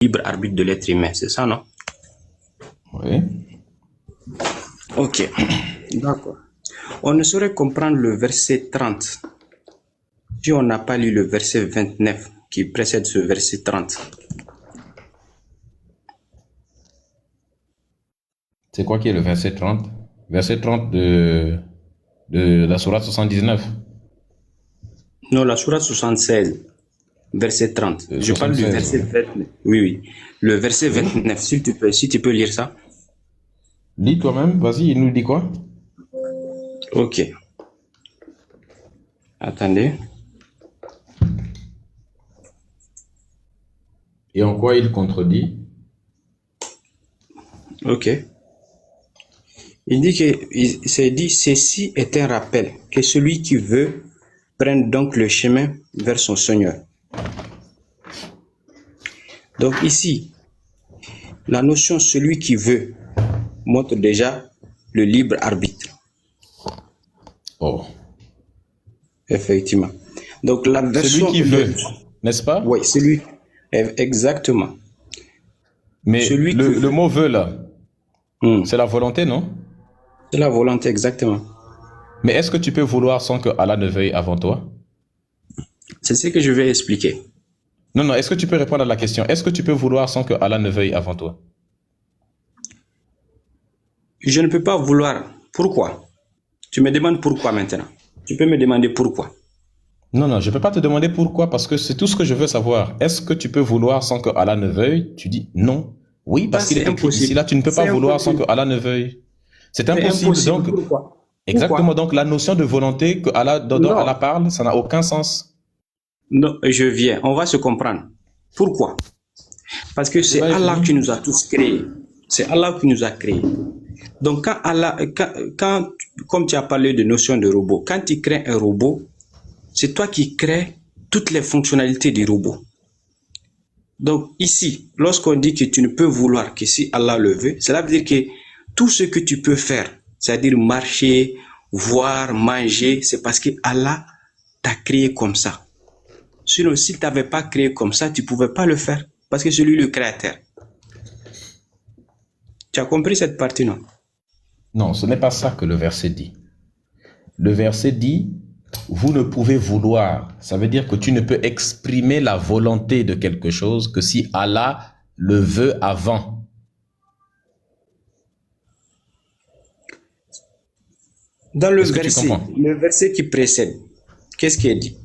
libre arbitre de l'être humain, c'est ça, non? Oui. Ok, d'accord. On ne saurait comprendre le verset 30 si on n'a pas lu le verset 29 qui précède ce verset 30. C'est quoi qui est le verset 30? Verset 30 de la sourate 79. Non, la sourate 76, verset 30. Je parle du 76, verset oui. 29. Oui, oui. Le verset Oui. 29, si tu peux lire ça. Lis toi-même, vas-y, il nous dit quoi? Ok. Attendez. Et en quoi il contredit? Ok. Il dit il s'est dit, ceci est un rappel que celui qui veut prenne donc le chemin vers son Seigneur. Donc ici, la notion celui qui veut montre déjà le libre arbitre. Oh. Effectivement. Donc la version... Celui qui veut, n'est-ce pas? Oui, celui... Exactement. Mais Celui qui le veut. mot veut là, c'est la volonté, non? C'est la volonté, exactement. Mais est-ce que tu peux vouloir sans que Allah ne veuille avant toi? C'est ce que je vais expliquer. Non, non, est-ce que tu peux répondre à la question? Est-ce que tu peux vouloir sans que Allah ne veuille avant toi? Je ne peux pas vouloir. Pourquoi? Tu me demandes pourquoi maintenant. Tu peux me demander pourquoi. Non, non, je ne peux pas te demander pourquoi, parce que c'est tout ce que je veux savoir. Est-ce que tu peux vouloir sans que Allah ne veuille? Tu dis non. Oui, parce qu'il est écrit ici, là, tu ne peux pas vouloir sans que Allah ne veuille. C'est impossible, donc... Pourquoi? Exactement, donc la notion de volonté que Allah, dont Allah parle, ça n'a aucun sens. Non, je viens. On va se comprendre. Pourquoi? Parce que c'est Allah qui nous a tous créés. C'est Allah qui nous a créés. Donc, comme tu as parlé de notion de robot, quand tu crées un robot, c'est toi qui crées toutes les fonctionnalités du robot. Donc, ici, lorsqu'on dit que tu ne peux vouloir que si Allah le veut, cela veut dire que tout ce que tu peux faire, c'est-à-dire marcher, voir, manger, c'est parce que Allah t'a créé comme ça. Sinon, s'il ne t'avait pas créé comme ça, tu ne pouvais pas le faire. Parce que c'est lui le créateur. Tu as compris cette partie, non? Non, ce n'est pas ça que le verset dit. Le verset dit, vous ne pouvez vouloir. Ça veut dire que tu ne peux exprimer la volonté de quelque chose que si Allah le veut avant. Dans le verset qui précède, qu'est-ce qui est dit?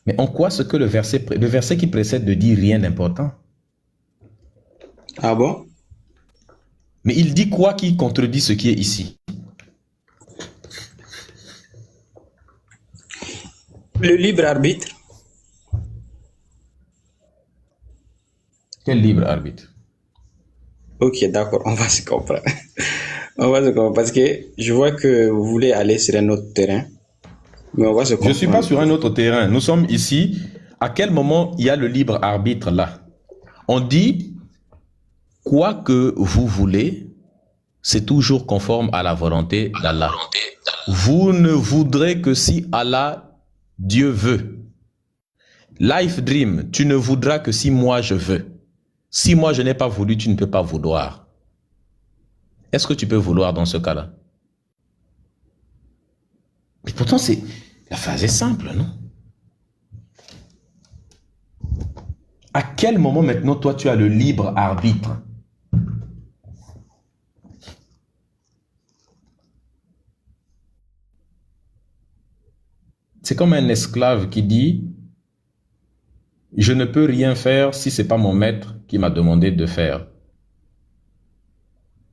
Mais en quoi ce que le verset qui précède ne dit rien d'important? Ah bon? Mais il dit quoi qui contredit ce qui est ici? Le libre arbitre. Quel libre arbitre? Ok, d'accord, on va se comprendre. On va se comprendre parce que je vois que vous voulez aller sur un autre terrain. Mais on va se comprendre. Je ne suis pas sur un autre terrain. Nous sommes ici. À quel moment il y a le libre arbitre là? On dit, quoi que vous voulez, c'est toujours conforme à la volonté d'Allah. Vous ne voudrez que si Allah, Dieu veut. Life Dream, tu ne voudras que si moi je veux. Si moi je n'ai pas voulu, tu ne peux pas vouloir. Est-ce que tu peux vouloir dans ce cas-là? Mais pourtant, la phrase est simple, non? À quel moment maintenant, toi, tu as le libre arbitre? C'est comme un esclave qui dit, je ne peux rien faire si ce n'est pas mon maître qui m'a demandé de faire.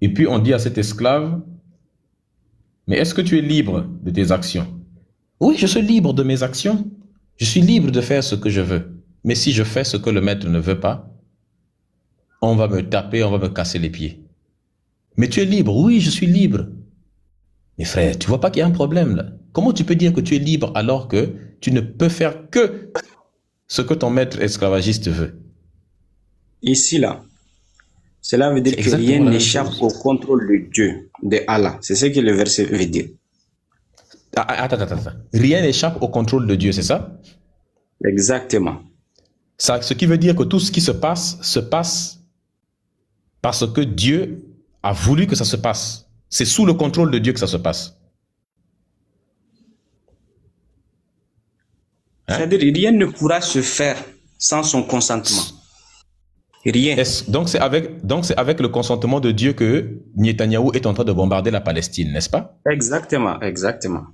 Et puis on dit à cet esclave, mais est-ce que tu es libre de tes actions? Oui, je suis libre de mes actions. Je suis libre de faire ce que je veux. Mais si je fais ce que le maître ne veut pas, on va me taper, on va me casser les pieds. Mais tu es libre? Oui, je suis libre. Mais frère, tu vois pas qu'il y a un problème là? Comment tu peux dire que tu es libre alors que tu ne peux faire que ce que ton maître esclavagiste veut? Ici, là, cela veut dire que rien n'échappe au contrôle de Dieu, de Allah. C'est ce que le verset veut dire. Attends. Rien n'échappe au contrôle de Dieu, c'est ça? Exactement. Ça, ce qui veut dire que tout ce qui se passe parce que Dieu a voulu que ça se passe. C'est sous le contrôle de Dieu que ça se passe. Hein? C'est-à-dire, rien ne pourra se faire sans son consentement. Rien. Donc c'est avec le consentement de Dieu que Netanyahou est en train de bombarder la Palestine, n'est-ce pas? Exactement, exactement.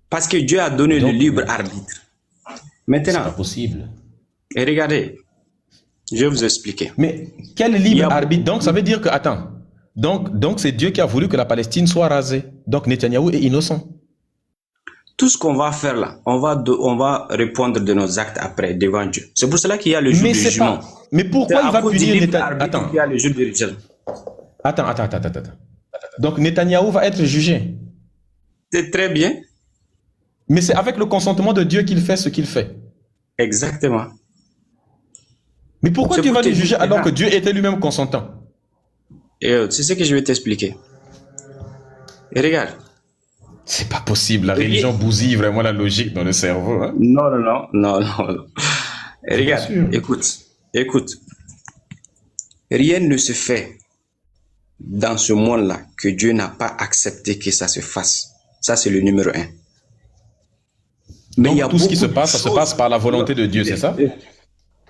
Parce que Dieu a donné le libre arbitre. Maintenant, c'est pas possible. Et regardez, je vais vous expliquer. Mais quel libre arbitre? Donc ça veut dire que, attends, donc c'est Dieu qui a voulu que la Palestine soit rasée. Donc Netanyahou est innocent. Tout ce qu'on va faire là, on va répondre de nos actes après devant Dieu. C'est pour cela qu'il y a le jour du jugement. Mais pourquoi il va punir Netanyahou? Attends. Il y a le jour du jugement. Attends. Donc Netanyahou va être jugé. C'est très bien. Mais c'est avec le consentement de Dieu qu'il fait ce qu'il fait. Exactement. Mais pourquoi tu vas le juger alors que Dieu était lui-même consentant? C'est ce que je vais t'expliquer. Et regarde. C'est pas possible, la religion bousille vraiment la logique dans le cerveau. Hein? Non. Et regarde, écoute. Rien ne se fait dans ce monde-là que Dieu n'a pas accepté que ça se fasse. Ça, c'est le numéro 1. Mais donc, tout ce qui se passe, ça se passe par la volonté de Dieu, c'est ça?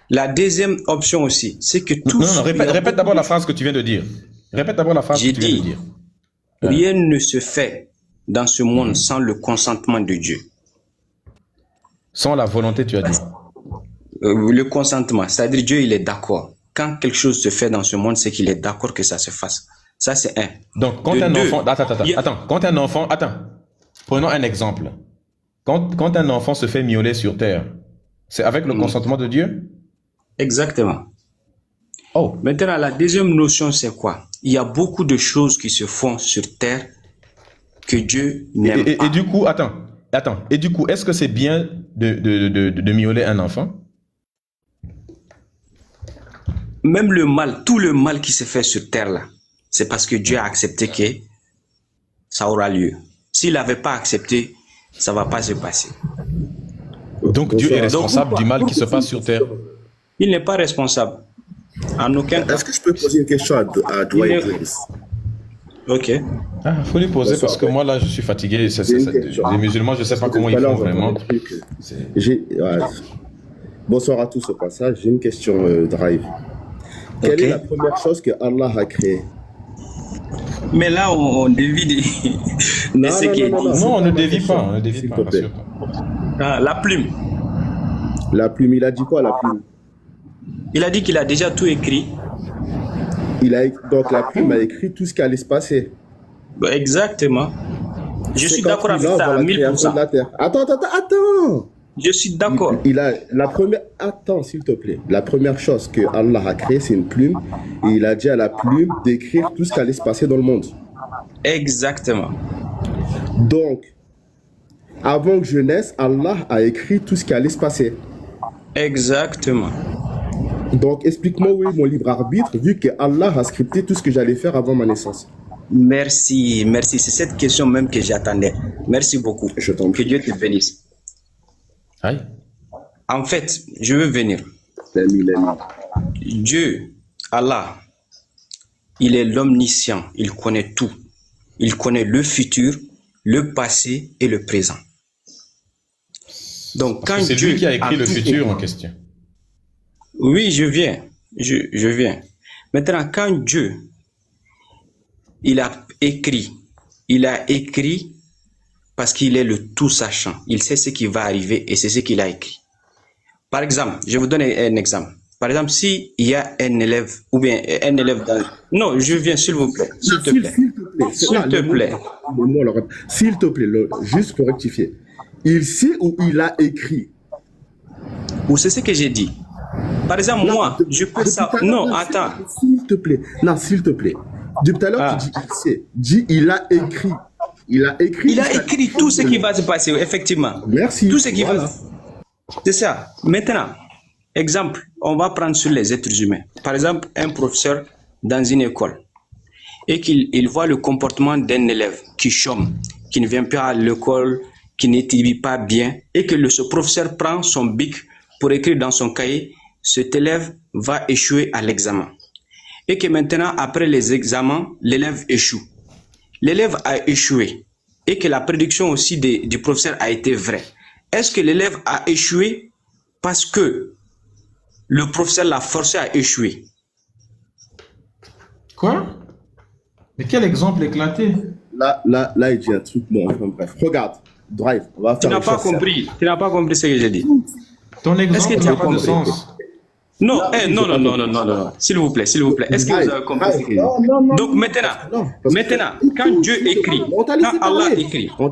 La deuxième option aussi, c'est que tout... Non, répète d'abord la phrase que tu viens de dire. Répète d'abord la phrase que tu viens de dire. Rien ne se fait dans ce monde sans le consentement de Dieu. Sans la volonté, tu as dit. Le consentement, c'est-à-dire Dieu, il est d'accord. Quand quelque chose se fait dans ce monde, c'est qu'il est d'accord que ça se fasse. Ça, c'est un. Donc, quand un enfant... Attends. Prenons un exemple. Quand un enfant se fait miauler sur terre, c'est avec le consentement de Dieu? Exactement. Oh. Maintenant, la deuxième notion, c'est quoi? Il y a beaucoup de choses qui se font sur terre que Dieu n'aime pas. Et du coup, attends. Et du coup, est-ce que c'est bien de miauler un enfant? Même le mal, tout le mal qui se fait sur terre là, c'est parce que Dieu a accepté que ça aura lieu. S'il n'avait pas accepté, ça ne va pas se passer. Donc Dieu est responsable du mal qui se passe sur terre? Il n'est pas responsable. En aucun cas. Est-ce que je peux poser une question à Dwight Grace? Ok. Il faut lui poser parce que moi là je suis fatigué. Les musulmans, je ne sais pas comment ils font vraiment. Bonsoir à tous au passage. J'ai une question, Drive. Quelle est la première chose que Allah a créée? Mais là, on dévie Non, on ne dévie pas. On ne dévie pas, bien sûr. La plume. La plume, il a dit quoi, la plume? Il a dit qu'il a déjà tout écrit. Donc la plume a écrit tout ce qui allait se passer. Exactement. Je suis d'accord avec ça à 1000%. Attends. Je suis d'accord. Attends, s'il te plaît. La première chose que Allah a créée, c'est une plume. Et il a dit à la plume d'écrire tout ce qui allait se passer dans le monde. Exactement. Donc, avant que je naisse, Allah a écrit tout ce qui allait se passer. Exactement. Donc, explique-moi où est mon libre arbitre, vu que Allah a scripté tout ce que j'allais faire avant ma naissance. Merci. C'est cette question même que j'attendais. Merci beaucoup. Je t'en prie. Que Dieu te bénisse. Aïe. En fait, je veux venir. Dieu, Allah, il est l'omniscient. Il connaît tout. Il connaît le futur, le passé et le présent. Donc, quand c'est Dieu lui qui a écrit le futur en question. Oui, je viens. Je viens. Maintenant, quand Dieu, il a écrit parce qu'il est le tout sachant. Il sait ce qui va arriver et c'est ce qu'il a écrit. Par exemple, je vais vous donner un exemple. Par exemple, s'il y a un élève ou bien un élève dans... Non, je viens, s'il vous plaît. S'il te plaît. S'il te plaît, juste pour rectifier. Il sait où il a écrit. Ou c'est ce que j'ai dit. Par exemple, moi, je peux savoir... Non, attends. S'il te plaît. Non, s'il te plaît. Depuis tout à l'heure, tu dis il sait. Dis il a écrit. Il a écrit tout ce qui va se passer, effectivement. Merci. Tout ce qui va. C'est ça. Maintenant, exemple, on va prendre sur les êtres humains. Par exemple, un professeur dans une école et qu'il voit le comportement d'un élève qui chôme, qui ne vient pas à l'école, qui n'étudie pas bien et que ce professeur prend son bic pour écrire dans son cahier, cet élève va échouer à l'examen. Et que maintenant, après les examens, l'élève échoue. L'élève a échoué et que la prédiction aussi du professeur a été vraie. Est-ce que l'élève a échoué parce que le professeur l'a forcé à échouer? Quoi? Mais quel exemple éclaté? Là, il dit un truc, bon, enfin, bref. Regarde, Drive, on va faire Tu n'as pas compris. Tu n'as pas compris ce que j'ai dit. Ton exemple n'a pas de sens. Non, non. S'il vous plaît. Est-ce que vous avez compris ce que j'ai dit? Donc maintenant, quand Dieu écrit, quand Allah écrit, on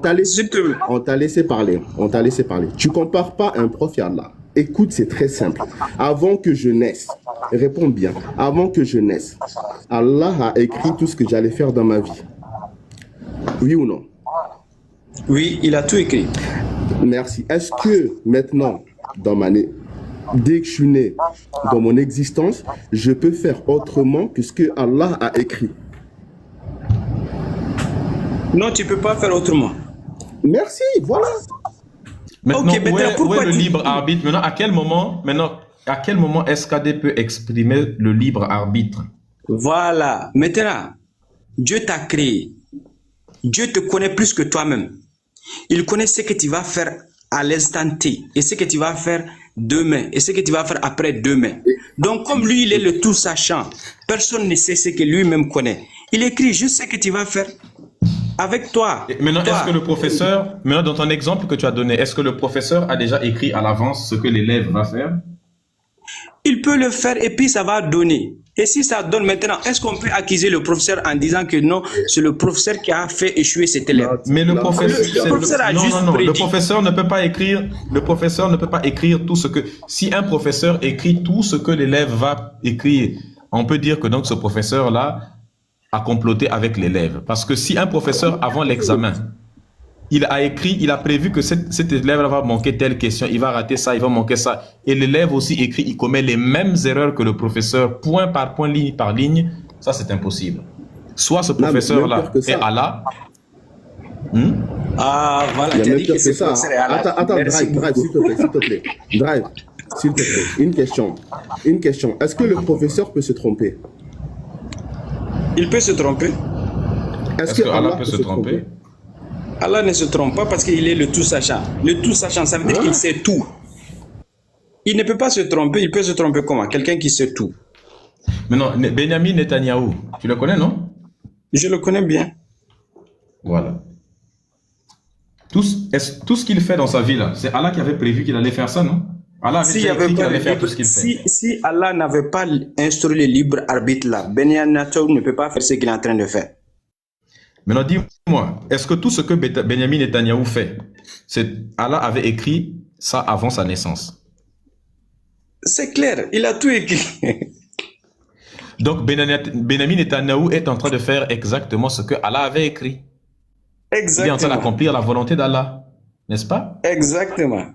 t'a laissé parler. Tu compares pas un prof et Allah. Écoute, c'est très simple. Avant que je naisse, réponds bien, avant que je naisse, Allah a écrit tout ce que j'allais faire dans ma vie. Oui ou non? Oui, il a tout écrit. Merci. Est-ce que maintenant, dès que je suis né, dans mon existence, je peux faire autrement que ce que Allah a écrit? Non, tu ne peux pas faire autrement. Merci, voilà. Maintenant, Ok, où est le libre arbitre? Maintenant, à quel moment SKD peut exprimer le libre arbitre? Voilà. Maintenant, Dieu t'a créé. Dieu te connaît plus que toi-même. Il connaît ce que tu vas faire à l'instant T et ce que tu vas faire demain et ce que tu vas faire après demain. Donc, comme lui, il est le tout sachant, personne ne sait ce que lui-même connaît. Il écrit juste ce que tu vas faire avec toi. Et maintenant, est-ce que le professeur, maintenant dans ton exemple que tu as donné, est-ce que le professeur a déjà écrit à l'avance ce que l'élève va faire? Il peut le faire et puis ça va donner. Et si ça donne maintenant, est-ce qu'on peut accuser le professeur en disant que non, c'est le professeur qui a fait échouer cet élève? Mais le professeur a juste prédit. Le professeur ne peut pas écrire tout ce que, si un professeur écrit tout ce que l'élève va écrire, on peut dire que donc ce professeur-là a comploté avec l'élève. Parce que si un professeur, avant l'examen, il a prévu que cet élève va manquer telle question, il va rater ça, il va manquer ça. Et l'élève aussi écrit, il commet les mêmes erreurs que le professeur, point par point, ligne par ligne. Ça, c'est impossible. Soit ce professeur-là est Allah. Ah, voilà, tu as dit que c'est ça. Attends, Drive, s'il te plaît. Drive, s'il te plaît. Une question. Est-ce que le professeur peut se tromper? Il peut se tromper. Est-ce que Allah peut se tromper? Allah ne se trompe pas parce qu'il est le tout sachant. Le tout sachant, ça veut dire qu'il sait tout. Il ne peut pas se tromper. Il peut se tromper comment? Quelqu'un qui sait tout. Mais non, Benjamin Netanyahou, tu le connais, non? Je le connais bien. Voilà. Tout ce qu'il fait dans sa vie là, c'est Allah qui avait prévu qu'il allait faire ça, non? Allah avait prévu qu'il allait faire tout ce qu'il fait. Si Allah n'avait pas instruit le libre arbitre là, Benjamin Netanyahou ne peut pas faire ce qu'il est en train de faire. Maintenant, dis-moi, est-ce que tout ce que Benjamin Netanyahou fait, Allah avait écrit ça avant sa naissance? C'est clair, il a tout écrit. Donc, Benjamin Netanyahou est en train de faire exactement ce que Allah avait écrit. Exactement. Il est en train d'accomplir la volonté d'Allah, n'est-ce pas? Exactement.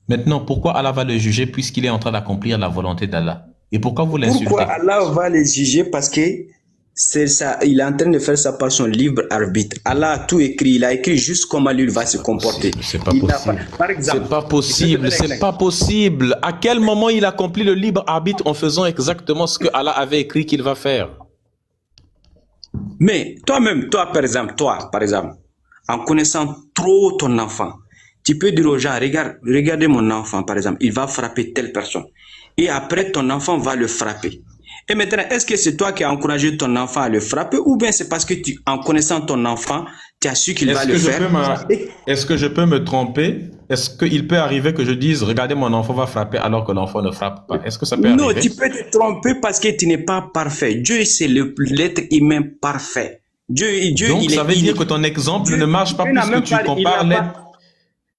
Maintenant, pourquoi Allah va le juger puisqu'il est en train d'accomplir la volonté d'Allah? Et pourquoi vous l'insultez? Pourquoi Allah va le juger? Parce que c'est ça, il est en train de faire ça par son libre arbitre. Allah a tout écrit, il a écrit juste comment lui va se comporter. C'est pas possible. Par exemple, c'est pas possible. À quel moment il accomplit le libre arbitre en faisant exactement ce que Allah avait écrit qu'il va faire? Mais toi-même, par exemple, en connaissant trop ton enfant, tu peux dire aux gens, regardez mon enfant, par exemple, il va frapper telle personne. Et après, ton enfant va le frapper. Et maintenant, est-ce que c'est toi qui as encouragé ton enfant à le frapper ou bien c'est parce que en connaissant ton enfant, tu as su qu'il va le faire? Est-ce que je peux me tromper? Est-ce qu'il peut arriver que je dise, regardez, mon enfant va frapper alors que l'enfant ne frappe pas? Est-ce que ça peut arriver? Non, tu peux te tromper parce que tu n'es pas parfait. Dieu, c'est l'être humain parfait. Donc, ça veut dire que ton exemple ne marche pas puisque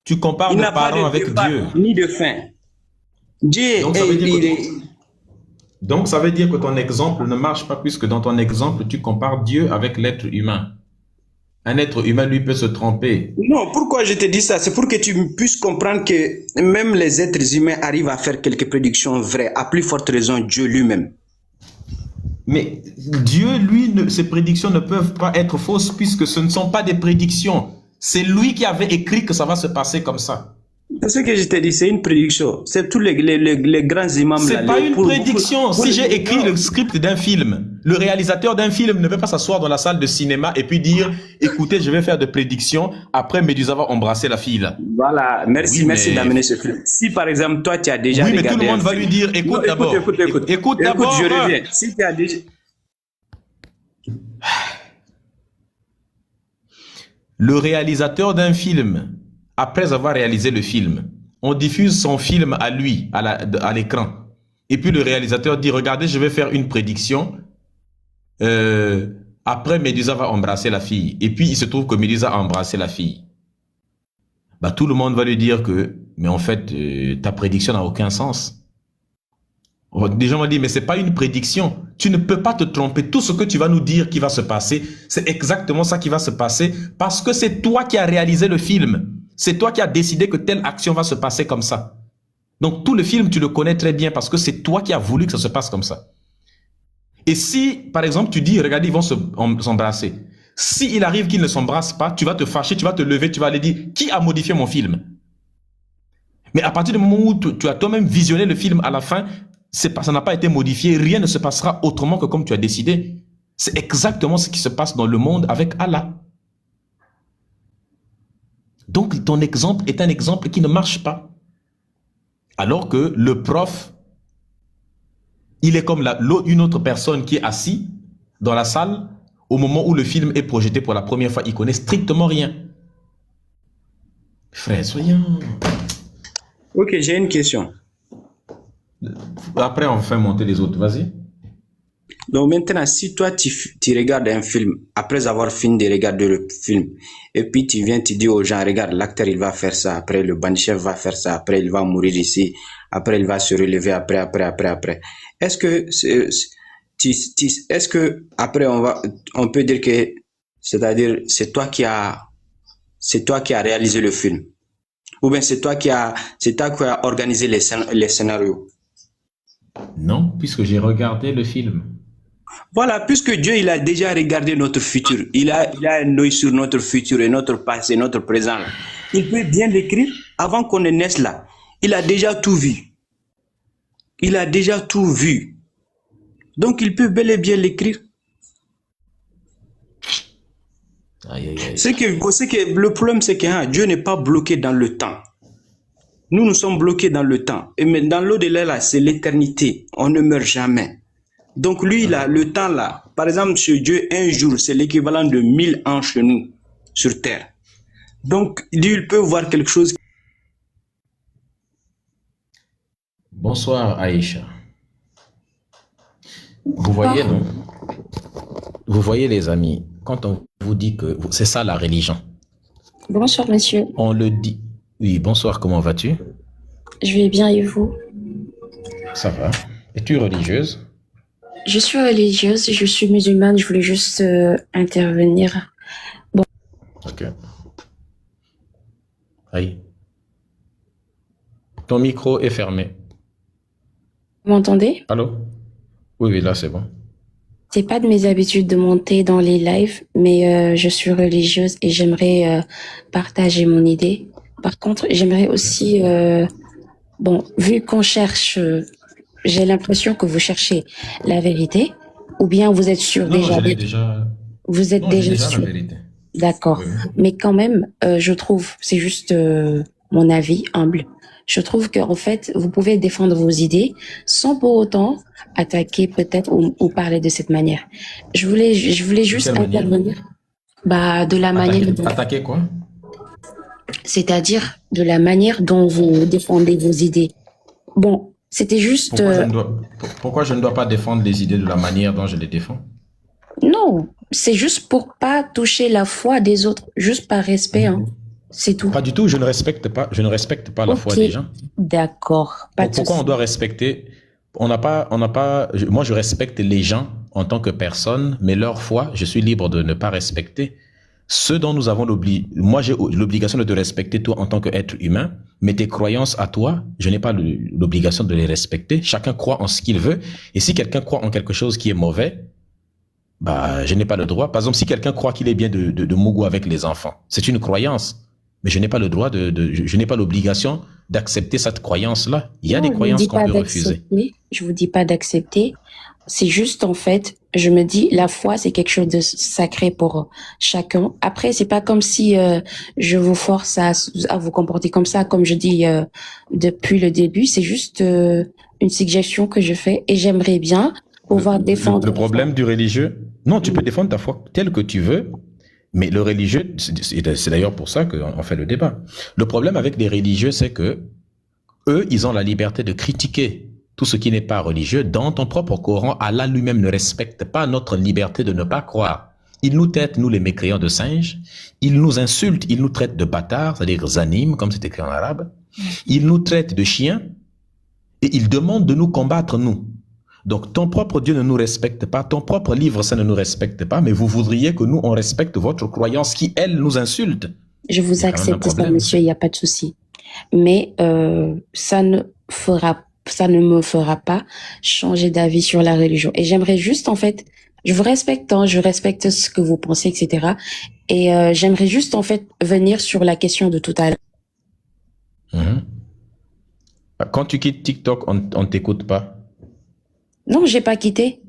tu compares le parent avec Dieu. Ni de fin. Donc, ça veut dire que ton exemple ne marche pas puisque dans ton exemple, tu compares Dieu avec l'être humain. Un être humain, lui, peut se tromper. Non, pourquoi je te dis ça? C'est pour que tu puisses comprendre que même les êtres humains arrivent à faire quelques prédictions vraies. À plus forte raison, Dieu lui-même. Mais Dieu, lui, ses prédictions ne peuvent pas être fausses puisque ce ne sont pas des prédictions. C'est lui qui avait écrit que ça va se passer comme ça. C'est ce que je t'ai dit, c'est une prédiction. C'est tous les grands imams là. C'est pas une prédiction. Si j'ai écrit le script d'un film, le réalisateur d'un film ne peut pas s'asseoir dans la salle de cinéma et puis dire, écoutez, je vais faire des prédictions, après Médusa va embrasser la fille là. Voilà, merci, Oui, merci mais- d'amener ce film. Si par exemple, toi, tu as déjà Oui, mais regardé tout le monde un va film- lui dire, Non, écoute d'abord. Écoute d'abord. je reviens. Si tu as déjà... Le réalisateur d'un film, après avoir réalisé le film, on diffuse son film à lui, à l'écran. Et puis le réalisateur dit, regardez, je vais faire une prédiction. Après, Médusa va embrasser la fille. Et puis, il se trouve que Médusa a embrassé la fille. Bah, tout le monde va lui dire que, mais en fait, ta prédiction n'a aucun sens. Des gens vont dire, mais c'est pas une prédiction. Tu ne peux pas te tromper. Tout ce que tu vas nous dire qui va se passer, c'est exactement ça qui va se passer parce que c'est toi qui as réalisé le film. C'est toi qui as décidé que telle action va se passer comme ça. Donc, tout le film, tu le connais très bien parce que c'est toi qui as voulu que ça se passe comme ça. Et si, par exemple, tu dis, regardez, ils vont s'embrasser. Si il arrive qu'ils ne s'embrassent pas, tu vas te fâcher, tu vas te lever, tu vas aller dire, qui a modifié mon film? Mais à partir du moment où tu as toi-même visionné le film à la fin, ça n'a pas été modifié, rien ne se passera autrement que comme tu as décidé. C'est exactement ce qui se passe dans le monde avec Allah. Donc ton exemple est un exemple qui ne marche pas. Alors que le prof, il est comme une autre personne qui est assise dans la salle au moment où le film est projeté pour la première fois. Il connaît strictement rien. Frère, soyons... Ok, j'ai une question. Après, on fait monter les autres. Vas-y. Donc maintenant, si toi, tu regardes un film, après avoir fini de regarder le film, et puis tu viens, tu dis aux gens, regarde, l'acteur, il va faire ça, après le bandchef va faire ça, après il va mourir ici, après il va se relever, après. Est-ce que, est-ce que, après, on peut dire que, c'est-à-dire, c'est toi qui as réalisé le film? Ou bien c'est toi qui as organisé les scénarios? Non, puisque j'ai regardé le film. Voilà, puisque Dieu, il a déjà regardé notre futur. Il a un œil sur notre futur et notre passé, notre présent. Il peut bien l'écrire avant qu'on ne naisse là. Il a déjà tout vu. Il a déjà tout vu. Donc, il peut bel et bien l'écrire. Aïe, aïe, aïe. C'est que le problème, c'est que Dieu n'est pas bloqué dans le temps. Nous sommes bloqués dans le temps. Et mais dans l'au-delà, là, c'est l'éternité. On ne meurt jamais. Donc lui, il a le temps là. Par exemple, chez Dieu, un jour, c'est l'équivalent de 1000 ans chez nous, sur terre. Donc, lui, il peut voir quelque chose. Bonsoir Aïcha. Vous voyez, non? Vous voyez les amis, quand on vous dit que c'est ça la religion. Bonsoir monsieur. On le dit. Oui, bonsoir, comment vas-tu? Je vais bien et vous? Ça va. Es-tu religieuse? Je suis religieuse, je suis musulmane, je voulais juste intervenir. Bon. Ok. Aïe. Ton micro est fermé. Vous m'entendez? Allô? Oui, oui, là c'est bon. C'est pas de mes habitudes de monter dans les lives, mais je suis religieuse et j'aimerais partager mon idée. Par contre, j'aimerais aussi, bon, vu qu'on cherche, j'ai l'impression que vous cherchez la vérité, ou bien vous êtes sûr Non, déjà, je l'ai déjà... vous êtes Non, j'ai déjà déjà sûr. la vérité. D'accord. Oui. Mais quand même, je trouve, c'est juste mon avis humble, je trouve qu'en fait, vous pouvez défendre vos idées sans pour autant attaquer peut-être ou parler de cette manière. Je voulais juste quelle manière? intervenir. Bah, de la manière, Attaquer quoi? c'est-à-dire de la manière dont vous défendez vos idées. Bon, c'était juste. Pourquoi je ne dois pas défendre les idées de la manière dont je les défends? Non, c'est juste pour pas toucher la foi des autres, juste par respect, hein. C'est tout. Pas du tout, je ne respecte pas la foi Ok. des gens. D'accord. Pas de Pourquoi on souci. doit respecter? Moi, je respecte les gens en tant que personne, mais leur foi, je suis libre de ne pas respecter. Ceux dont nous avons moi, j'ai l'obligation de te respecter toi en tant qu'être humain, mais tes croyances à toi, je n'ai pas l'obligation de les respecter. Chacun croit en ce qu'il veut. Et si quelqu'un croit en quelque chose qui est mauvais, bah, je n'ai pas le droit. Par exemple, si quelqu'un croit qu'il est bien de Mougou avec les enfants, c'est une croyance. Mais je n'ai pas le droit je n'ai pas l'obligation d'accepter cette croyance-là. Il y a des croyances qu'on peut refuser. Je vous dis pas d'accepter. C'est juste, en fait, je me dis, la foi, c'est quelque chose de sacré pour chacun. Après, c'est pas comme si je vous force à vous comporter comme ça, comme je dis depuis le début. C'est juste une suggestion que je fais et j'aimerais bien pouvoir défendre. Le problème du religieux, non, tu peux défendre ta foi telle que tu veux, mais le religieux, c'est d'ailleurs pour ça qu'on fait le débat. Le problème avec les religieux, c'est que eux, ils ont la liberté de critiquer tout ce qui n'est pas religieux. Dans ton propre Coran, Allah lui-même ne respecte pas notre liberté de ne pas croire. Il nous traite, nous les mécréants, de singes. Il nous insulte, il nous traite de bâtards, c'est-à-dire zanim, comme c'est écrit en arabe. Il nous traite de chiens et il demande de nous combattre, nous. Donc, ton propre Dieu ne nous respecte pas, ton propre livre, ça ne nous respecte pas, mais vous voudriez que nous, on respecte votre croyance qui, elle, nous insulte. Je vous accepte ça, monsieur, il n'y a pas de souci. Mais ça ne me fera pas changer d'avis sur la religion. Et j'aimerais juste, en fait, je vous respecte, hein, je respecte ce que vous pensez, etc. Et j'aimerais juste, en fait, venir sur la question de tout à l'heure. Quand tu quittes TikTok, on ne t'écoute pas? Non, j'ai pas quitté.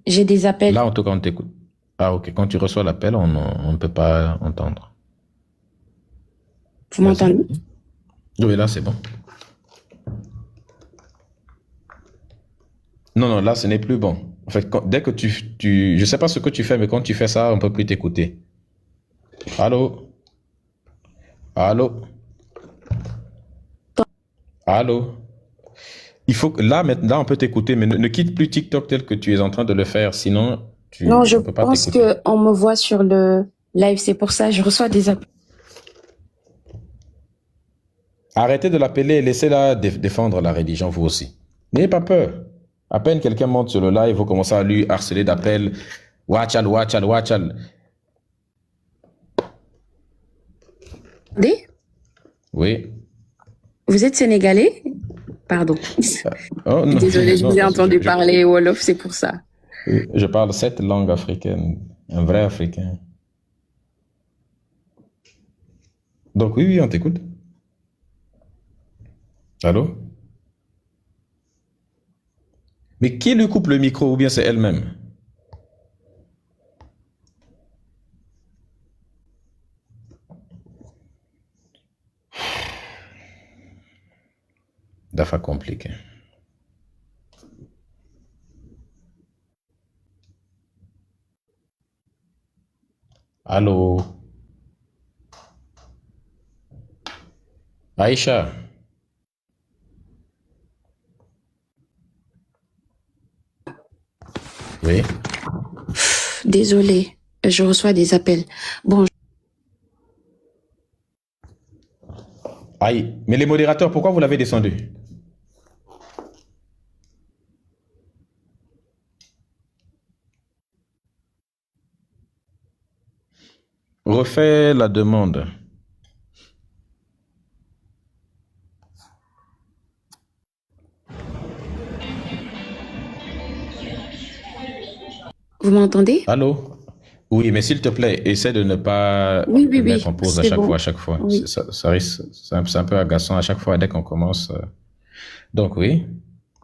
J'ai des appels. Là, en tout cas, on t'écoute. Ah, ok. Quand tu reçois l'appel, on ne peut pas entendre. Vous m'entendez? Oui, là, c'est bon. Non, là, ce n'est plus bon. En fait, dès que je sais pas ce que tu fais, mais quand tu fais ça, on peut plus t'écouter. Allô? Allô? Allô? Il faut que, là, maintenant, on peut t'écouter, mais ne quitte plus TikTok tel que tu es en train de le faire, sinon, non, je pense qu'on me voit sur le live, c'est pour ça, je reçois des appels. Arrêtez de l'appeler et laissez-la défendre la religion, vous aussi. N'ayez pas peur. À peine quelqu'un monte sur le live, vous commencez à lui harceler d'appels. Wachal. Oui. Vous êtes sénégalais? Pardon. Oh, non, désolé, je vous ai entendu parler Wolof, c'est pour ça. Je parle 7 langues africaines. Un vrai Africain. Donc oui, on t'écoute. Allô? Mais qui lui coupe le micro ou bien c'est elle-même? D'affaires compliquées. Allô? Aïcha? Oui. Désolée, je reçois des appels. Bon. Aïe, mais les modérateurs, pourquoi vous l'avez descendu? Refais la demande. Vous m'entendez? Allô? Oui, mais s'il te plaît, essaie de ne pas mettre en pause à chaque fois. Oui. Ça risque, c'est un peu agaçant à chaque fois dès qu'on commence. Donc oui,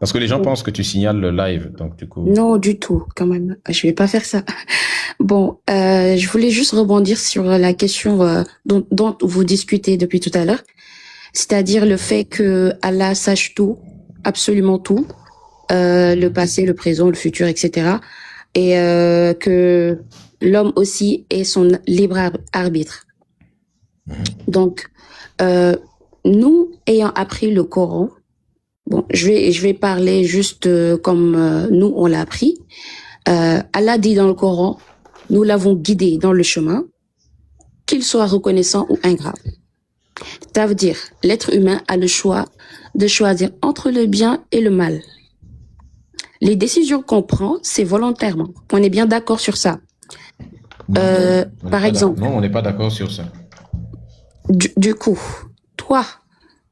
parce que les gens pensent que tu signales le live, donc du coup. Non, du tout, quand même. Je vais pas faire ça. Bon, je voulais juste rebondir sur la question dont vous discutez depuis tout à l'heure, c'est-à-dire le fait que Allah sache tout, absolument tout, le passé, le présent, le futur, etc. Et que l'homme aussi ait son libre arbitre. Donc, nous ayant appris le Coran, bon, je vais parler juste comme nous on l'a appris. Allah dit dans le Coran, nous l'avons guidé dans le chemin, qu'il soit reconnaissant ou ingrat. Ça veut dire, l'être humain a le choix de choisir entre le bien et le mal. Les décisions qu'on prend, c'est volontairement. On est bien d'accord sur ça. Par exemple. Non, on n'est pas d'accord sur ça. Du coup, toi,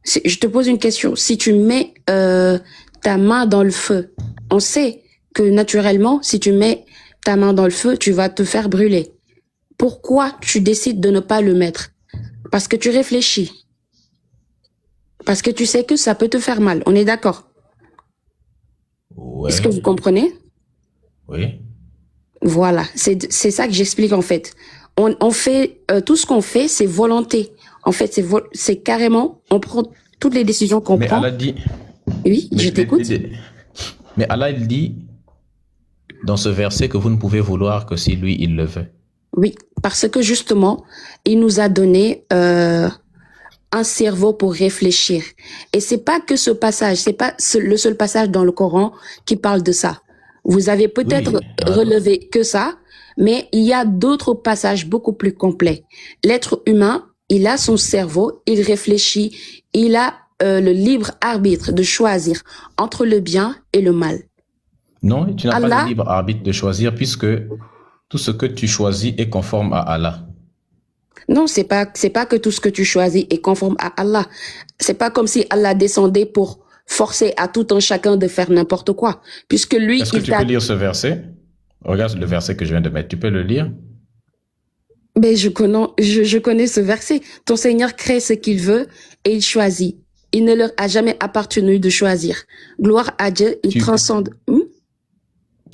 je te pose une question. Si tu mets ta main dans le feu, on sait que naturellement, si tu mets ta main dans le feu, tu vas te faire brûler. Pourquoi tu décides de ne pas le mettre? Parce que tu réfléchis. Parce que tu sais que ça peut te faire mal. On est d'accord? Ouais. Est-ce que vous comprenez? Oui. Voilà, c'est ça que j'explique en fait. On fait tout ce qu'on fait, c'est volonté. En fait, c'est carrément, on prend toutes les décisions qu'on Mais prend. Allah dit. Oui, je t'écoute. Mais Allah, il dit dans ce verset que vous ne pouvez vouloir que si lui, il le veut. Oui, parce que justement, il nous a donné un cerveau pour réfléchir. Et c'est pas que ce passage, c'est pas le seul passage dans le Coran qui parle de ça. Vous avez peut-être relevé que ça, mais il y a d'autres passages beaucoup plus complets. L'être humain, il a son cerveau, il réfléchit, il a le libre arbitre de choisir entre le bien et le mal. Non, tu n'as pas le libre arbitre de choisir puisque tout ce que tu choisis est conforme à Allah. Non, c'est pas que tout ce que tu choisis est conforme à Allah. C'est pas comme si Allah descendait pour forcer à tout un chacun de faire n'importe quoi. Puisque lui, est-ce que tu peux lire ce verset? Regarde le verset que je viens de mettre. Tu peux le lire? Mais je connais ce verset. Ton Seigneur crée ce qu'il veut et il choisit. Il ne leur a jamais appartenu de choisir. Gloire à Dieu, il transcende.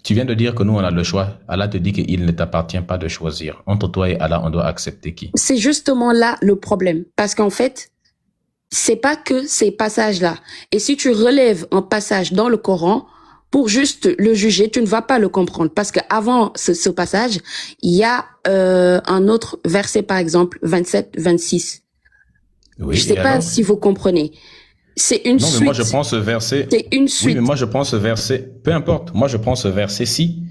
Tu viens de dire que nous, on a le choix. Allah te dit qu'il ne t'appartient pas de choisir. Entre toi et Allah, on doit accepter qui? C'est justement là le problème. Parce qu'en fait, c'est pas que ces passages-là. Et si tu relèves un passage dans le Coran, pour juste le juger, tu ne vas pas le comprendre. Parce qu'avant ce passage, il y a un autre verset, par exemple, 27, 26. Oui, je sais pas alors si vous comprenez. C'est une suite. Non, mais moi, je prends ce verset. C'est une suite. Oui, mais moi, je prends ce verset. Peu importe. Moi, je prends ce verset-ci.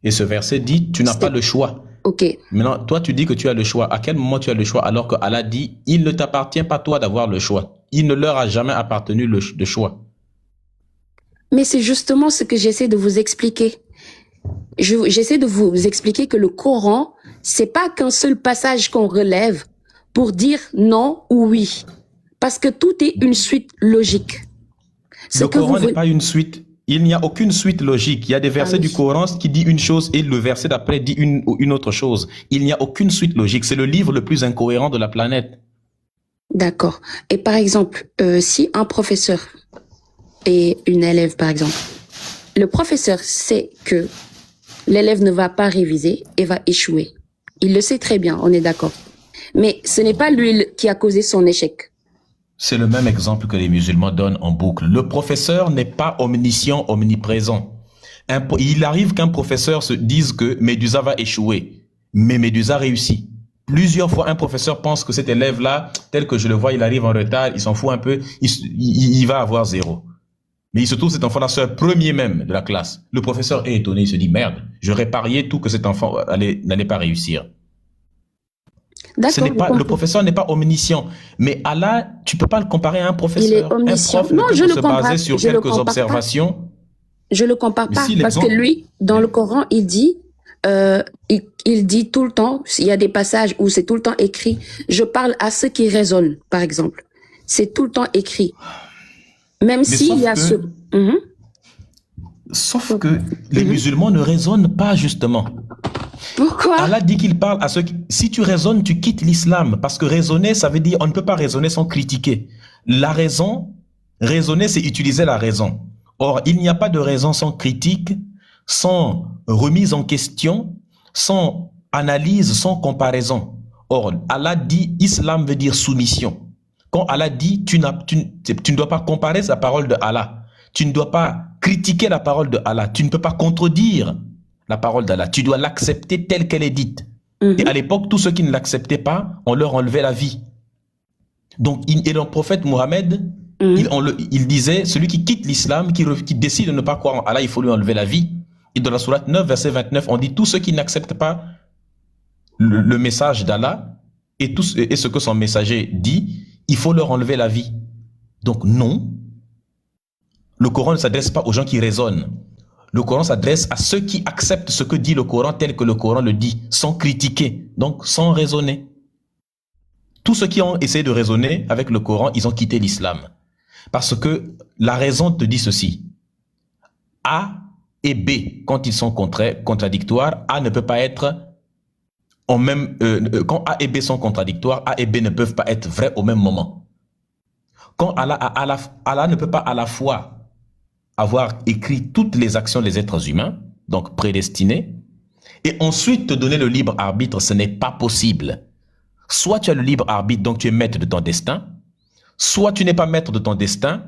Et ce verset dit, tu n'as pas le choix. Ok. Maintenant, toi, tu dis que tu as le choix. À quel moment tu as le choix alors que Allah dit, il ne t'appartient pas toi d'avoir le choix. Il ne leur a jamais appartenu le choix. Mais c'est justement ce que j'essaie de vous expliquer. J'essaie de vous expliquer que le Coran, c'est pas qu'un seul passage qu'on relève pour dire non ou oui. Parce que tout est une suite logique. Le Coran n'est pas une suite. Il n'y a aucune suite logique. Il y a des versets du Coran qui dit une chose et le verset d'après dit une autre chose. Il n'y a aucune suite logique. C'est le livre le plus incohérent de la planète. D'accord. Et par exemple, si un professeur et une élève, par exemple, le professeur sait que l'élève ne va pas réviser et va échouer. Il le sait très bien, on est d'accord. Mais ce n'est pas lui qui a causé son échec. C'est le même exemple que les musulmans donnent en boucle. Le professeur n'est pas omniscient, omniprésent. Il arrive qu'un professeur se dise que Médusa va échouer, mais Médusa réussit. Plusieurs fois, un professeur pense que cet élève-là, tel que je le vois, il arrive en retard, il s'en fout un peu, il va avoir 0. Mais il se trouve cet enfant-là, c'est le premier même de la classe. Le professeur est étonné, il se dit, merde, j'aurais parié tout que cet enfant n'allait pas réussir. Le professeur n'est pas omniscient, mais Allah, tu peux pas le comparer à un professeur. Il est omniscient. Un prof ne peut se baser sur quelques observations. Je le compare pas parce que lui, dans le Coran, il dit tout le temps, il y a des passages où c'est tout le temps écrit, je parle à ceux qui raisonnent, par exemple. C'est tout le temps écrit. Même s'il y a Sauf que les musulmans ne raisonnent pas, justement. Pourquoi? Allah dit qu'il parle à ceux qui... Si tu raisonnes, tu quittes l'islam. Parce que raisonner, ça veut dire on ne peut pas raisonner sans critiquer. La raison, raisonner, c'est utiliser la raison. Or, il n'y a pas de raison sans critique, sans remise en question, sans analyse, sans comparaison. Or, Allah dit, islam veut dire soumission. Quand Allah dit, tu ne dois pas comparer la parole de Allah. Tu ne dois pas critiquer la parole de Allah. Tu ne peux pas contredire la parole d'Allah. Tu dois l'accepter telle qu'elle est dite. Et à l'époque, tous ceux qui ne l'acceptaient pas, on leur enlevait la vie. Donc, et le prophète Mohammed, il disait, celui qui quitte l'islam, qui décide de ne pas croire en Allah, il faut lui enlever la vie. Et dans la sourate 9, verset 29, on dit, tous ceux qui n'acceptent pas le message d'Allah et ce que son messager dit, il faut leur enlever la vie. Donc non, le Coran ne s'adresse pas aux gens qui raisonnent. Le Coran s'adresse à ceux qui acceptent ce que dit le Coran tel que le Coran le dit, sans critiquer, donc sans raisonner. Tous ceux qui ont essayé de raisonner avec le Coran, ils ont quitté l'islam. Parce que la raison te dit ceci. A et B, quand ils sont contradictoires, A ne peut pas être quand A et B sont contradictoires, A et B ne peuvent pas être vrais au même moment. Quand Allah ne peut pas à la fois avoir écrit toutes les actions des êtres humains, donc prédestinés, et ensuite te donner le libre arbitre, ce n'est pas possible. Soit tu as le libre arbitre, donc tu es maître de ton destin, soit tu n'es pas maître de ton destin,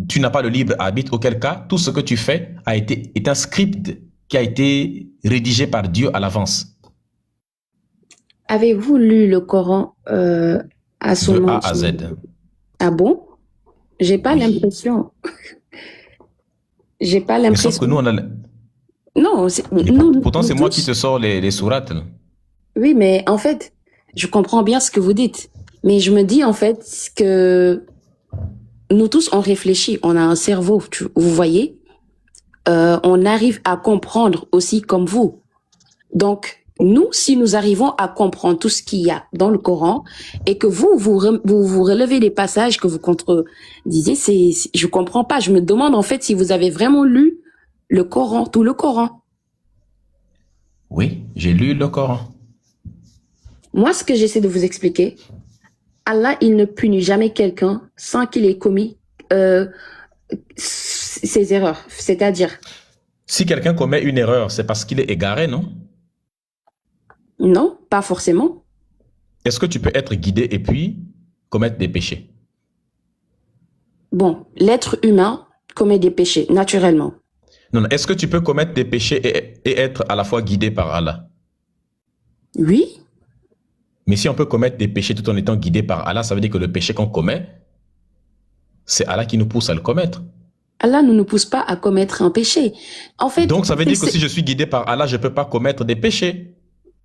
tu n'as pas le libre arbitre, auquel cas, tout ce que tu fais est un script qui a été rédigé par Dieu à l'avance. Avez-vous lu le Coran à son De A entier? à Z. Ah bon? J'ai pas l'impression. J'ai pas Mais sauf l'impression. que nous, on a... Non, pourtant, c'est moi tous. qui te sors les sourates. Là. Oui, mais en fait, je comprends bien ce que vous dites. Mais je me dis en fait que nous tous, on réfléchit, on a un cerveau, vous voyez. On arrive à comprendre aussi comme vous. Donc, nous, si nous arrivons à comprendre tout ce qu'il y a dans le Coran et que vous relevez les passages que vous contredisez, je comprends pas. Je me demande en fait si vous avez vraiment lu le Coran, tout le Coran. Oui, j'ai lu le Coran. Moi, ce que j'essaie de vous expliquer, Allah, il ne punit jamais quelqu'un sans qu'il ait commis ses erreurs. C'est-à-dire... Si quelqu'un commet une erreur, c'est parce qu'il est égaré, non? Non, pas forcément. Est-ce que tu peux être guidé et puis commettre des péchés? Bon, l'être humain commet des péchés, naturellement. Non, est-ce que tu peux commettre des péchés et être à la fois guidé par Allah? Oui. Mais si on peut commettre des péchés tout en étant guidé par Allah, ça veut dire que le péché qu'on commet, c'est Allah qui nous pousse à le commettre. Allah ne nous pousse pas à commettre un péché. En fait, donc ça veut dire que si je suis guidé par Allah, je ne peux pas commettre des péchés.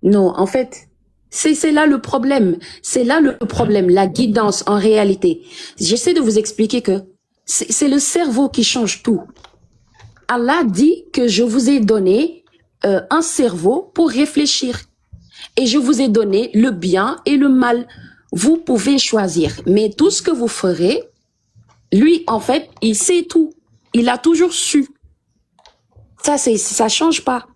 Non, en fait, c'est là le problème. C'est là le problème, la guidance en réalité. J'essaie de vous expliquer que c'est le cerveau qui change tout. Allah dit que je vous ai donné un cerveau pour réfléchir. Et je vous ai donné le bien et le mal. Vous pouvez choisir. Mais tout ce que vous ferez, lui, en fait, il sait tout. Il a toujours su. Ça change pas.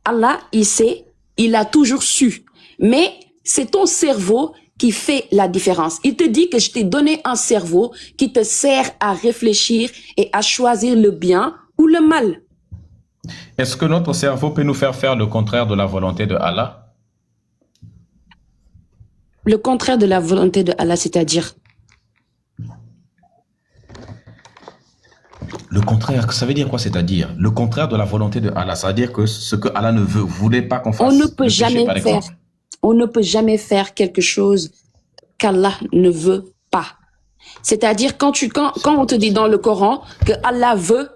Allah, il sait, il a toujours su. Mais c'est ton cerveau qui fait la différence. Il te dit que je t'ai donné un cerveau qui te sert à réfléchir et à choisir le bien ou le mal. Est-ce que notre cerveau peut nous faire le contraire de la volonté de Allah? Le contraire de la volonté de Allah, c'est-à-dire? Le contraire, ça veut dire quoi, c'est-à-dire? Le contraire de la volonté de Allah, ça veut dire que ce que Allah ne voulait pas qu'on fasse. On ne peut jamais faire. On ne peut jamais faire quelque chose qu'Allah ne veut pas. C'est-à-dire quand on te dit dans le Coran que Allah veut,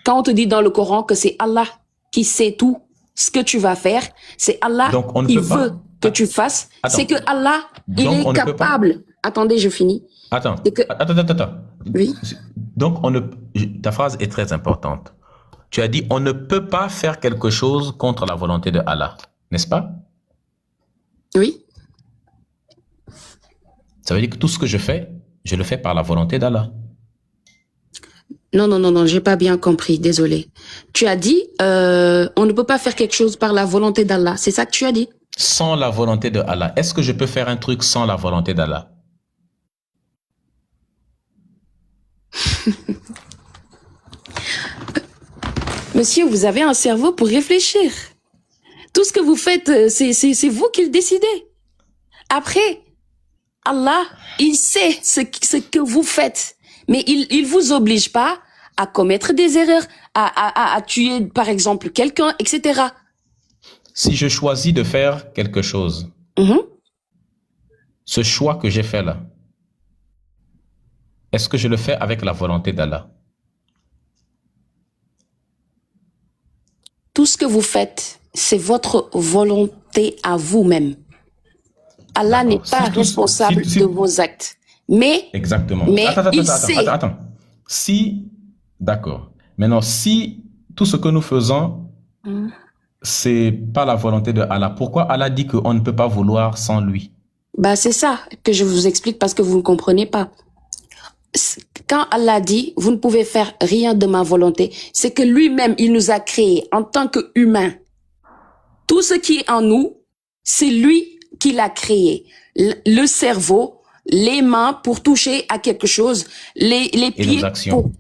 quand on te dit dans le Coran que c'est Allah qui sait tout ce que tu vas faire, c'est Allah qui veut que tu fasses, c'est que Allah, il est capable. Attendez, je finis. Attends. Oui. Donc, ta phrase est très importante. Tu as dit, on ne peut pas faire quelque chose contre la volonté de Allah, n'est-ce pas? Oui. Ça veut dire que tout ce que je fais, je le fais par la volonté d'Allah. Non, j'ai pas bien compris, désolé. Tu as dit, on ne peut pas faire quelque chose par la volonté d'Allah, c'est ça que tu as dit? Sans la volonté de Allah. Est-ce que je peux faire un truc sans la volonté d'Allah? Monsieur, vous avez un cerveau pour réfléchir. Tout ce que vous faites, c'est vous qui le décidez. Après, Allah, il sait ce que vous faites, mais il vous oblige pas à commettre des erreurs, à tuer, par exemple, quelqu'un, etc. Si je choisis de faire quelque chose, ce choix que j'ai fait là, est-ce que je le fais avec la volonté d'Allah? Tout ce que vous faites, c'est votre volonté à vous-même. Allah n'est pas responsable de vos actes. Mais, exactement. Mais attends. Si, d'accord. Maintenant, si tout ce que nous faisons, c'est pas la volonté de Allah, pourquoi Allah dit qu'on ne peut pas vouloir sans lui? Bah, c'est ça que je vous explique parce que vous ne comprenez pas. Quand Allah dit, vous ne pouvez faire rien de ma volonté, c'est que lui-même, il nous a créés en tant qu'humains. Tout ce qui est en nous, c'est lui qui l'a créé. Le cerveau, les mains pour toucher à quelque chose, les pieds nos actions. pour...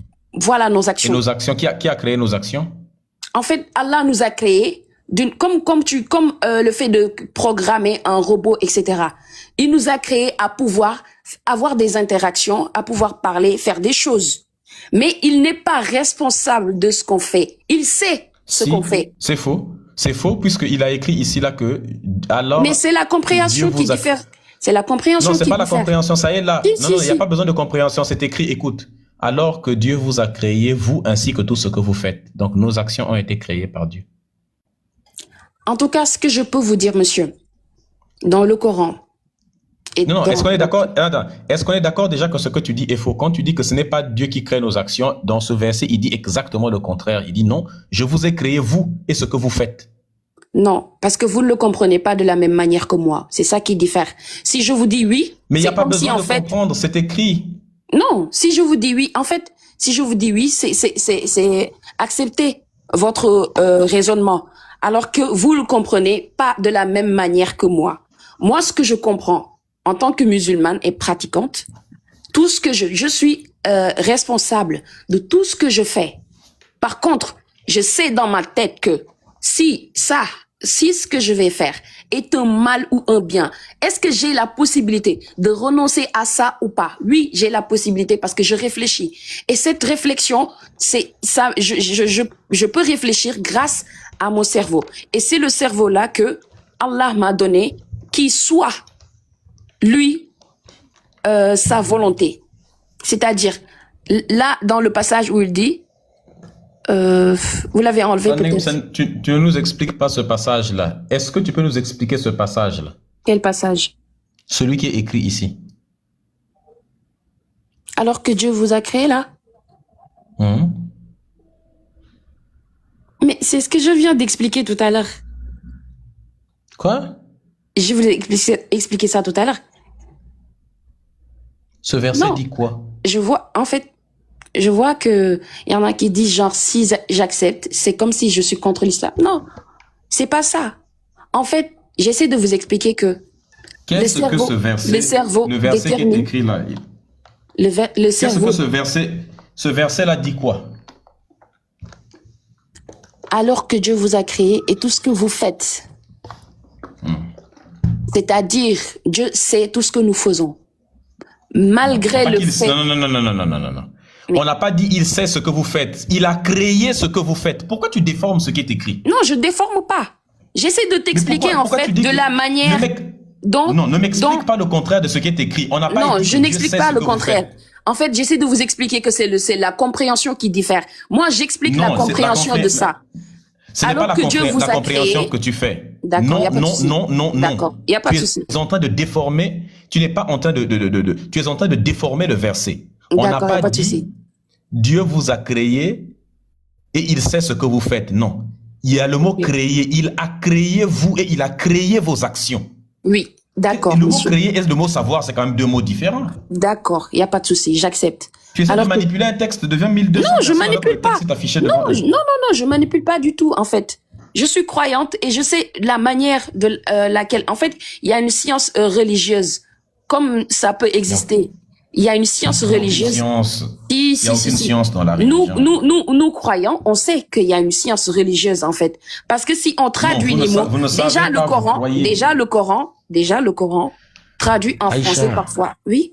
Voilà nos Et actions. nos actions, qui a créé nos actions? En fait, Allah nous a créé comme le fait de programmer un robot, etc. Il nous a créé à pouvoir avoir des interactions, à pouvoir parler, faire des choses. Mais il n'est pas responsable de ce qu'on fait. Il sait ce qu'on fait. C'est faux. C'est faux puisqu'il a écrit ici là que alors. Mais c'est la compréhension qui diffère. C'est la compréhension qui diffère. Non, c'est pas la compréhension. Ça y est là. Non, il n'y a pas besoin de compréhension. C'est écrit. Écoute. Alors que Dieu vous a créé, vous ainsi que tout ce que vous faites. Donc nos actions ont été créées par Dieu. En tout cas, ce que je peux vous dire, monsieur, dans le Coran. Non, est-ce qu'on est d'accord? Est-ce qu'on est d'accord déjà que ce que tu dis est faux? Quand tu dis que ce n'est pas Dieu qui crée nos actions, dans ce verset, il dit exactement le contraire. Il dit non, je vous ai créé vous et ce que vous faites. Non, parce que vous ne le comprenez pas de la même manière que moi. C'est ça qui diffère. Si je vous dis oui, mais il n'y a pas besoin de comprendre, c'est écrit. Non, si je vous dis oui, en fait, si je vous dis oui, c'est accepter votre raisonnement, alors que vous le comprenez pas de la même manière que moi. Moi, ce que je comprends en tant que musulmane et pratiquante, tout ce que je suis responsable de tout ce que je fais. Par contre, je sais dans ma tête que si ce que je vais faire est un mal ou un bien, est-ce que j'ai la possibilité de renoncer à ça ou pas? Oui, j'ai la possibilité parce que je réfléchis. Et cette réflexion, c'est ça, je peux réfléchir grâce à mon cerveau. Et c'est le cerveau-là que Allah m'a donné, qui soit, lui, sa volonté. C'est-à-dire, là, dans le passage où il dit, vous l'avez enlevé peut-être. Tu ne nous expliques pas ce passage-là. Est-ce que tu peux nous expliquer ce passage-là? Quel passage? Celui qui est écrit ici. Alors que Dieu vous a créé là? Mais c'est ce que je viens d'expliquer tout à l'heure. Quoi? Je vous ai expliqué ça tout à l'heure. Ce verset dit quoi? Je vois, en fait, je vois que il y en a qui disent genre si j'accepte, c'est comme si je suis contre l'islam. Non, c'est pas ça. En fait, j'essaie de vous expliquer que qu'est-ce que ce verset, le verset qui est écrit là, le cerveau. Qu'est-ce que ce verset là dit quoi? Alors que Dieu vous a créé et tout ce que vous faites. C'est-à-dire, Dieu sait tout ce que nous faisons. Malgré le fait... Non. Mais... On n'a pas dit il sait ce que vous faites. Il a créé ce que vous faites. Pourquoi tu déformes ce qui est écrit? Non, je déforme pas. J'essaie de t'expliquer en fait de la manière dont... Non, ne m'explique pas le contraire de ce qui est écrit. On n'a pas non, je n'explique pas le contraire. En fait, j'essaie de vous expliquer que c'est la compréhension qui diffère. Moi, j'explique la compréhension de ça. Ce n'est pas la compréhension que tu fais. D'accord, non. D'accord, il n'y a pas de souci. Tu es en train de déformer, tu n'es pas en train tu es en train de déformer le verset. On n'a pas dit, Dieu vous a créé et il sait ce que vous faites. Non. Il y a le mot créer. Il a créé vous et il a créé vos actions. Oui, d'accord. Le mot créer et le mot savoir, c'est quand même deux mots différents. D'accord, il n'y a pas de souci, j'accepte. Tu essaies de manipuler un texte de 20 200. Non, je manipule pas. Non, je manipule pas du tout, en fait. Je suis croyante et je sais la manière de laquelle... En fait, il y a une science religieuse, comme ça peut exister. Il y a une science religieuse. Il n'y a aucune science dans la religion. Nous croyants, on sait qu'il y a une science religieuse, en fait. Parce que si on traduit les mots, déjà le Coran traduit en français parfois. Oui?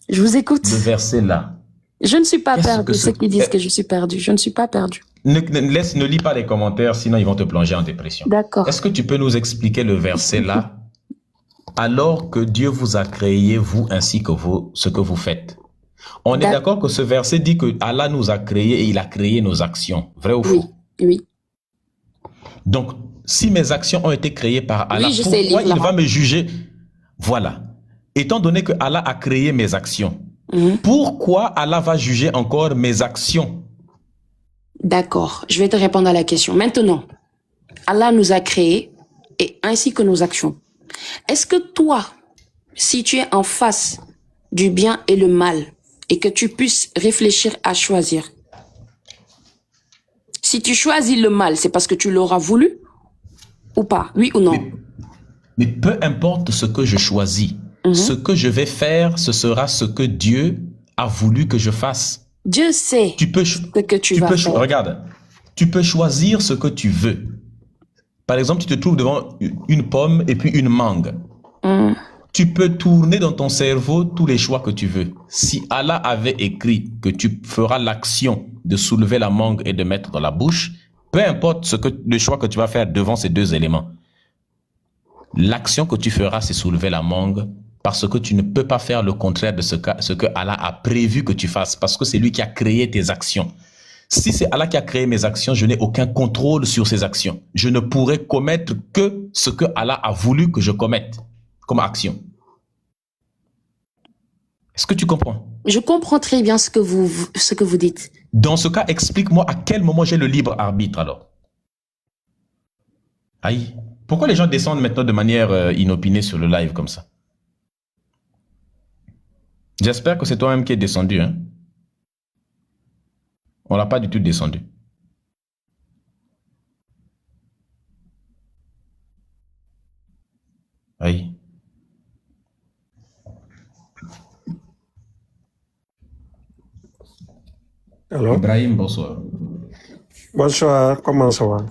Je vous écoute. Le verset là. Je ne suis pas perdu. Ceux qui disent que je suis perdu, je ne suis pas perdu. Ne lis pas les commentaires, sinon ils vont te plonger en dépression. D'accord. Est-ce que tu peux nous expliquer le verset là? Alors que Dieu vous a créé, vous ainsi que vous, ce que vous faites. On est d'accord que ce verset dit que Allah nous a créés et il a créé nos actions. Vrai ou faux? Oui. Donc, si mes actions ont été créées par Allah, pourquoi il va me juger? Voilà. Étant donné que Allah a créé mes actions, pourquoi Allah va juger encore mes actions? D'accord. Je vais te répondre à la question. Maintenant, Allah nous a créés et ainsi que nos actions. Est-ce que toi, si tu es en face du bien et le mal et que tu puisses réfléchir à choisir, si tu choisis le mal, c'est parce que tu l'auras voulu ou pas? Oui ou non? Mais peu importe ce que je choisis, ce que je vais faire, ce sera ce que Dieu a voulu que je fasse. Dieu sait ce que tu vas faire. Regarde, tu peux choisir ce que tu veux. Par exemple, tu te trouves devant une pomme et puis une mangue. Tu peux tourner dans ton cerveau tous les choix que tu veux. Si Allah avait écrit que tu feras l'action de soulever la mangue et de mettre dans la bouche, peu importe le choix que tu vas faire devant ces deux éléments, l'action que tu feras, c'est soulever la mangue parce que tu ne peux pas faire le contraire de ce que Allah a prévu que tu fasses parce que c'est lui qui a créé tes actions. Si c'est Allah qui a créé mes actions, je n'ai aucun contrôle sur ces actions. Je ne pourrai commettre que ce que Allah a voulu que je commette comme action. Est-ce que tu comprends? Je comprends très bien ce que vous dites. Dans ce cas, explique-moi à quel moment j'ai le libre arbitre alors. Aïe. Pourquoi les gens descendent maintenant de manière inopinée sur le live comme ça? J'espère que c'est toi-même qui es descendu. Hein? On l'a pas du tout descendu. Aïe. Alors? Ibrahim, bonsoir. Bonsoir, comment ça va?